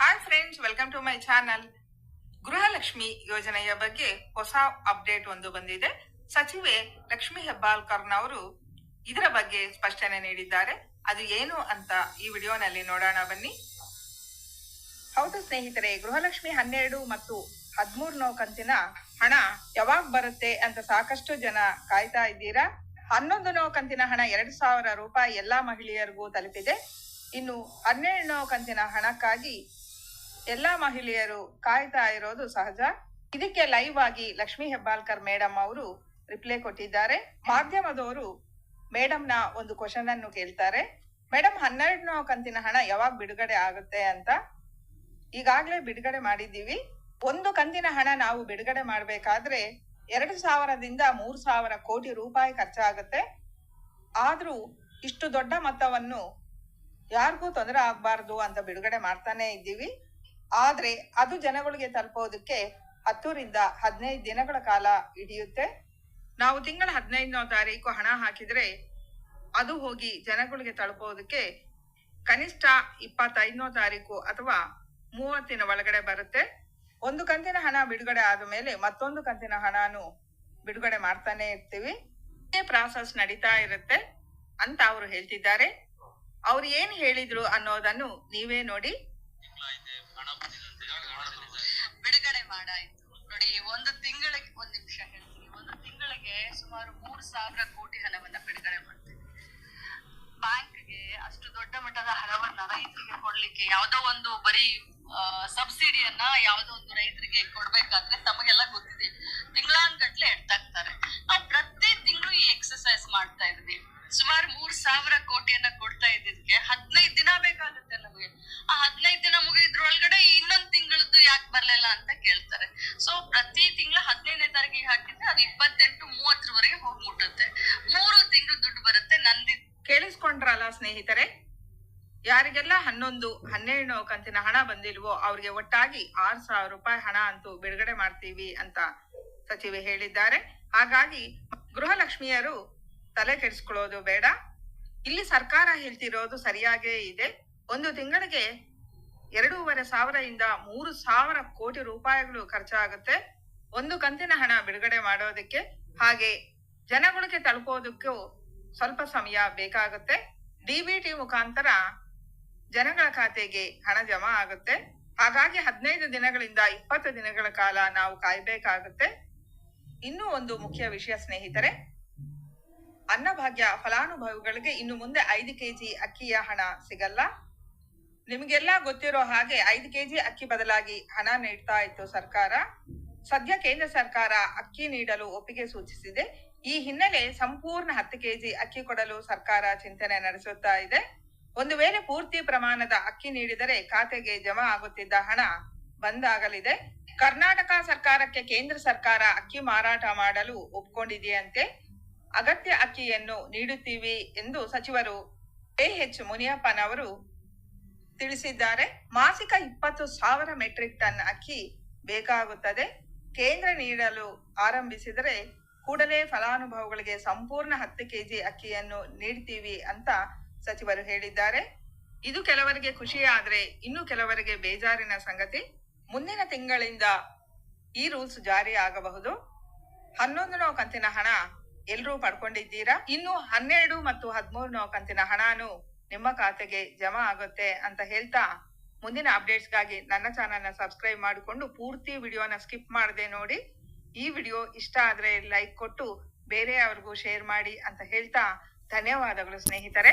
Hi friends, welcome to my channel. Gruhalakshmi ಯೋಜನೆಯ ಬಗ್ಗೆ ಹೊಸ ಅಪ್ಡೇಟ್ ಒಂದು ಬಂದಿದೆ. ಸಚಿವೆ ಲಕ್ಷ್ಮಿ ಹೆಬ್ಬಾಳ್ಕರ್ನವರು ಇದರ ಬಗ್ಗೆ ಸ್ಪಷ್ಟನೆ ನೀಡಿದ್ದಾರೆ. ಅದು ಏನು ಅಂತ ಈ ವಿಡಿಯೋನಲ್ಲಿ ನೋಡೋಣ ಬನ್ನಿ. ಹೌದು ಸ್ನೇಹಿತರೆ, ಗೃಹಲಕ್ಷ್ಮಿ 12 ಮತ್ತು 13 ಕಂತಿನ ಹಣ ಯಾವಾಗ ಬರುತ್ತೆ ಅಂತ ಸಾಕಷ್ಟು ಜನ ಕಾಯ್ತಾ ಇದ್ದೀರಾ. 11 ಕಂತಿನ ಹಣ 2,000 ರೂಪಾಯಿ ಎಲ್ಲಾ ಮಹಿಳೆಯರಿಗೂ ತಲುಪಿದೆ. ಇನ್ನು 12 ಕಂತಿನ ಹಣಕ್ಕಾಗಿ ಎಲ್ಲಾ ಮಹಿಳೆಯರು ಕಾಯ್ತಾ ಇರೋದು ಸಹಜ. ಇದಕ್ಕೆ ಲೈವ್ ಆಗಿ ಲಕ್ಷ್ಮಿ ಹೆಬ್ಬಾಳ್ಕರ್ ಮೇಡಮ್ ಅವರು ರಿಪ್ಲೈ ಕೊಟ್ಟಿದ್ದಾರೆ. ಮಾಧ್ಯಮದವರು ಮೇಡಮ್ನ ಒಂದು ಕ್ವಶನ್ ಅನ್ನು ಕೇಳ್ತಾರೆ. ಮೇಡಮ್, 12 ಕಂತಿನ ಹಣ ಯಾವಾಗ ಬಿಡುಗಡೆ ಆಗುತ್ತೆ ಅಂತ. ಈಗಾಗ್ಲೇ ಬಿಡುಗಡೆ ಮಾಡಿದ್ದೀವಿ. ಒಂದು ಕಂತಿನ ಹಣ ನಾವು ಬಿಡುಗಡೆ ಮಾಡ್ಬೇಕಾದ್ರೆ 2,000ದಿಂದ 3,000 ಕೋಟಿ ರೂಪಾಯಿ ಖರ್ಚಾಗುತ್ತೆ. ಆದ್ರೂ ಇಷ್ಟು ದೊಡ್ಡ ಮೊತ್ತವನ್ನು ಯಾರಿಗೂ ತೊಂದರೆ ಆಗ್ಬಾರ್ದು ಅಂತ ಬಿಡುಗಡೆ ಮಾಡ್ತಾನೆ ಇದ್ದೀವಿ. ಆದ್ರೆ ಅದು ಜನಗಳಿಗೆ ತಲುಪೋದಕ್ಕೆ 10ರಿಂದ 15 ದಿನಗಳ ಕಾಲ ಹಿಡಿಯುತ್ತೆ. ನಾವು ತಿಂಗಳ 15ನೇ ತಾರೀಕು ಹಣ ಹಾಕಿದ್ರೆ ಅದು ಹೋಗಿ ಜನಗಳಿಗೆ ತಲುಪೋದಕ್ಕೆ ಕನಿಷ್ಠ 25ನೇ ತಾರೀಕು ಅಥವಾ 30ನ ಒಳಗಡೆ ಬರುತ್ತೆ. ಒಂದು ಕಂತಿನ ಹಣ ಬಿಡುಗಡೆ ಆದ ಮೇಲೆ ಮತ್ತೊಂದು ಕಂತಿನ ಹಣನು ಬಿಡುಗಡೆ ಮಾಡ್ತಾನೆ ಇರ್ತೀವಿ. ಪ್ರಾಸೆಸ್ ನಡೀತಾ ಇರುತ್ತೆ ಅಂತ ಅವರು ಹೇಳ್ತಿದ್ದಾರೆ. ಅವ್ರು ಏನ್ ಹೇಳಿದ್ರು ಅನ್ನೋದನ್ನು ನೀವೇ ನೋಡಿ. ಬಿಡುಗಡೆ ಮಾಡಾಯ್ತು ನೋಡಿ. ಒಂದು ತಿಂಗಳಿಗೆ, ಒಂದ್ ನಿಮಿಷ ಹೇಳ್ತೀನಿ, ಒಂದು ತಿಂಗಳಿಗೆ ಸುಮಾರು 3,000 ಕೋಟಿ ಹಣವನ್ನ ಬಿಡುಗಡೆ ಮಾಡ್ತೀವಿ. ಬ್ಯಾಂಕ್ಗೆ ಅಷ್ಟು ದೊಡ್ಡ ಮಟ್ಟದ ಹಣವನ್ನ ರೈತರಿಗೆ ಕೊಡ್ಲಿಕ್ಕೆ ಯಾವ್ದೋ ಒಂದು ಬರೀ ಸಬ್ಸಿಡಿಯನ್ನ ಯಾವ್ದೋ ಒಂದು ರೈತರಿಗೆ ಕೊಡ್ಬೇಕಾದ್ರೆ ತಮಗೆಲ್ಲ ಗೊತ್ತಿದೆ, ತಿಂಗಳಾನ್ಗಟ್ಲೆ ಎಡ್ತಾಕ್ತಾರೆ. ನಾವು ಪ್ರತಿ ತಿಂಗಳು ಈ ಎಕ್ಸರ್ಸೈಸ್ ಮಾಡ್ತಾ ಇದ್ವಿ. ಸುಮಾರು 3,000 ಕೋಟಿಯನ್ನ ಕೊಡ್ತಾ ಇದ್ದಿದ್ಕೆ 15 ದಿನ ಬೇಕಾಗುತ್ತೆ ನಮಗೆ. ಆ 15 ದಿನ ಮುಗಿದ್ರೊಳಗಡೆ ಇನ್ನೊಂದ್ ತಿಂಗಳದ್ದು ಯಾಕೆ ಬರ್ಲಿಲ್ಲ ಅಂತ ಕೇಳ್ತಾರೆ. ಸೊ ಪ್ರತಿ ತಿಂಗಳ 15ನೇ ತಾರೀಕಿಗೆ ಹಾಕಿದ್ರೆ ಅದು 28-30ರವರೆಗೆ ಹೋಗಿ ಮುಟ್ಟುತ್ತೆ. 3 ತಿಂಗಳು ದುಡ್ಡು ಬರುತ್ತೆ. ನಂದಿ ಕೇಳಿಸ್ಕೊಂಡ್ರಲ್ಲ ಸ್ನೇಹಿತರೆ, ಯಾರಿಗೆಲ್ಲ 11, 12 ಕಂತಿನ ಹಣ ಬಂದಿಲ್ವೋ ಅವ್ರಿಗೆ ಒಟ್ಟಾಗಿ 6,000 ರೂಪಾಯಿ ಹಣ ಅಂತೂ ಬಿಡುಗಡೆ ಮಾಡ್ತೀವಿ ಅಂತ ಸಚಿವೆ ಹೇಳಿದ್ದಾರೆ. ಹಾಗಾಗಿ ಗೃಹಲಕ್ಷ್ಮಿಯರು ತಲೆ ಕೆಡಿಸ್ಕೊಳ್ಳೋದು ಬೇಡ. ಇಲ್ಲಿ ಸರ್ಕಾರ ಹೇಳ್ತಿರೋದು ಸರಿಯಾಗೇ ಇದೆ. ಒಂದು ತಿಂಗಳಿಗೆ 2,500ರಿಂದ 3,000 ಕೋಟಿ ರೂಪಾಯಿಗಳು ಖರ್ಚಾಗುತ್ತೆ ಒಂದು ಕಂತಿನ ಹಣ ಬಿಡುಗಡೆ ಮಾಡೋದಕ್ಕೆ. ಹಾಗೆ ಜನಗಳಿಗೆ ತಲುಪೋದಕ್ಕೂ ಸ್ವಲ್ಪ ಸಮಯ ಬೇಕಾಗುತ್ತೆ. DBT ಮುಖಾಂತರ ಜನಗಳ ಖಾತೆಗೆ ಹಣ ಜಮಾ ಆಗುತ್ತೆ. ಹಾಗಾಗಿ 15 ದಿನಗಳಿಂದ 20 ದಿನಗಳ ಕಾಲ ನಾವು ಕಾಯ್ಬೇಕಾಗುತ್ತೆ. ಇನ್ನೂ ಒಂದು ಮುಖ್ಯ ವಿಷಯ ಸ್ನೇಹಿತರೆ, ಅನ್ನಭಾಗ್ಯ ಫಲಾನುಭವಿಗಳಿಗೆ ಇನ್ನು ಮುಂದೆ 5 ಕೆಜಿ ಅಕ್ಕಿಯ ಹಣ ಸಿಗಲ್ಲ. ನಿಮಗೆಲ್ಲ ಗೊತ್ತಿರೋ ಹಾಗೆ 5 ಕೆಜಿ ಅಕ್ಕಿ ಬದಲಾಗಿ ಹಣ ನೀಡ್ತಾ ಇತ್ತು ಸರ್ಕಾರ. ಸದ್ಯ ಕೇಂದ್ರ ಸರ್ಕಾರ ಅಕ್ಕಿ ನೀಡಲು ಒಪ್ಪಿಗೆ ಸೂಚಿಸಿದೆ. ಈ ಹಿನ್ನೆಲೆ ಸಂಪೂರ್ಣ 10 ಕೆಜಿ ಅಕ್ಕಿ ಕೊಡಲು ಸರ್ಕಾರ ಚಿಂತನೆ ನಡೆಸುತ್ತಾ ಇದೆ. ಒಂದು ವೇಳೆ ಪೂರ್ತಿ ಪ್ರಮಾಣದ ಅಕ್ಕಿ ನೀಡಿದರೆ ಖಾತೆಗೆ ಜಮಾ ಆಗುತ್ತಿದ್ದ ಹಣ ಬಂದ್ ಆಗಲಿದೆ. ಕರ್ನಾಟಕ ಸರ್ಕಾರಕ್ಕೆ ಕೇಂದ್ರ ಸರ್ಕಾರ ಅಕ್ಕಿ ಮಾರಾಟ ಮಾಡಲು ಒಪ್ಕೊಂಡಿದೆಯಂತೆ. ಅಗತ್ಯ ಅಕ್ಕಿಯನ್ನು ನೀಡುತ್ತೀವಿ ಎಂದು ಸಚಿವರು AH ಮುನಿಯಪ್ಪನವರು ತಿಳಿಸಿದ್ದಾರೆ. ಮಾಸಿಕ 20,000 ಮೆಟ್ರಿಕ್ ಟನ್ ಅಕ್ಕಿ ಬೇಕಾಗುತ್ತದೆ. ಕೇಂದ್ರ ನೀಡಲು ಆರಂಭಿಸಿದರೆ ಕೂಡಲೇ ಫಲಾನುಭವಿಗಳಿಗೆ ಸಂಪೂರ್ಣ 10 ಕೆಜಿ ಅಕ್ಕಿಯನ್ನು ನೀಡ್ತೀವಿ ಅಂತ ಸಚಿವರು ಹೇಳಿದ್ದಾರೆ. ಇದು ಕೆಲವರಿಗೆ ಖುಷಿ ಆದ್ರೆ ಇನ್ನು ಕೆಲವರಿಗೆ ಬೇಜಾರಿನ ಸಂಗತಿ. ಮುಂದಿನ ತಿಂಗಳಿಂದ ಈ ರೂಲ್ಸ್ ಜಾರಿ ಆಗಬಹುದು. 11ನೇ ಕಂತಿನ ಹಣ ಎಲ್ರೂ ಪಡ್ಕೊಂಡಿದ್ದೀರಾ. ಇನ್ನು 12 ಮತ್ತು 13ನೇ ಕಂತಿನ ಹಣನು ನಿಮ್ಮ ಖಾತೆಗೆ ಜಮಾ ಆಗುತ್ತೆ ಅಂತ ಹೇಳ್ತಾ, ಮುಂದಿನ ಅಪ್ಡೇಟ್ಸ್ಗಾಗಿ ನನ್ನ ಚಾನಲ್ನ ಸಬ್ಸ್ಕ್ರೈಬ್ ಮಾಡಿಕೊಂಡು ಪೂರ್ತಿ ವಿಡಿಯೋನ ಸ್ಕಿಪ್ ಮಾಡದೆ ನೋಡಿ. ಈ ವಿಡಿಯೋ ಇಷ್ಟ ಆದ್ರೆ ಲೈಕ್ ಕೊಟ್ಟು ಬೇರೆಯವ್ರಿಗೂ ಶೇರ್ ಮಾಡಿ ಅಂತ ಹೇಳ್ತಾ ಧನ್ಯವಾದಗಳು ಸ್ನೇಹಿತರೆ.